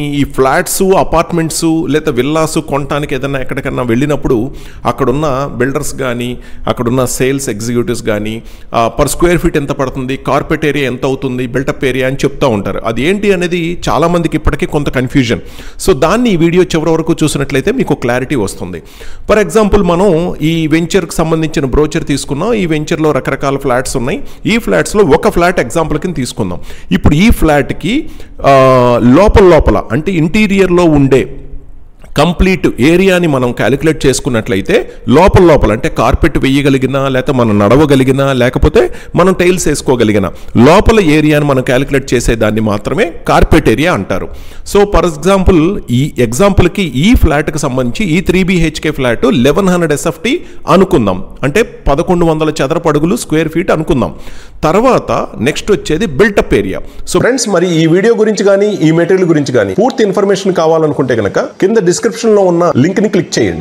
ఈ flats apartments లేదా villas కొనడానికి ఏదైనా ఎక్కడికన్నా వెళ్ళినప్పుడు అక్కడున్న బిల్డర్స్ కానీ అక్కడున్న సేల్స్ ఎగ్జిక్యూటివ్స్ కానీ పర్ స్క్వేర్ ఫీట్ ఎంత పడుతుంది, కార్పెట్ ఏరియా ఎంత అవుతుంది, బిల్టప్ ఏరియా అని చెప్తూ ఉంటారు. అది ఏంటి అనేది చాలామందికి ఇప్పటికీ కొంత కన్ఫ్యూజన్. సో దాన్ని ఈ వీడియో చివరి వరకు చూసినట్లయితే మీకు క్లారిటీ వస్తుంది. ఫర్ ఎగ్జాంపుల్ మనం ఈ వెంచర్కి సంబంధించిన బ్రోచర్ తీసుకున్నాం. ఈ వెంచర్లో రకరకాల ఫ్లాట్స్ ఉన్నాయి. ఈ ఫ్లాట్స్లో ఒక ఫ్లాట్ ఎగ్జాంపుల్ కింద తీసుకుందాం. ఇప్పుడు ఈ ఫ్లాట్కి లోపల అంటే ఇంటీరియర్లో ఉండే కంప్లీట్ ఏరియాని మనం క్యాలిక్యులేట్ చేసుకున్నట్లయితే లోపల అంటే కార్పెట్ వేయగలిగినా, లేకపోతే మనం నడవగలిగినా, లేకపోతే మనం టైల్స్ వేసుకోగలిగిన లోపల ఏరియాని మనం క్యాలిక్యులేట్ చేసేదాన్ని మాత్రమే కార్పెట్ ఏరియా అంటారు. సో ఫర్ ఎగ్జాంపుల్ ఈ ఎగ్జాంపుల్కి ఈ ఫ్లాట్కి సంబంధించి ఈ 3 BHK ఫ్లాట్ 1100 SFT అనుకుందాం, అంటే 1100 చదరపు అడుగులు స్క్వేర్ ఫీట్ అనుకుందాం. తర్వాత నెక్స్ట్ వచ్చేది బిల్టప్ ఏరియా. సో ఫ్రెండ్స్, మరి ఈ వీడియో గురించి కానీ ఈ మెటీరియల్ గురించి కానీ పూర్తి ఇన్ఫర్మేషన్ కావాలనుకుంటే కనుక కింద డిస్క్రిప్షన్ లో ఉన్న లింక్ ని క్లిక్ చేయండి.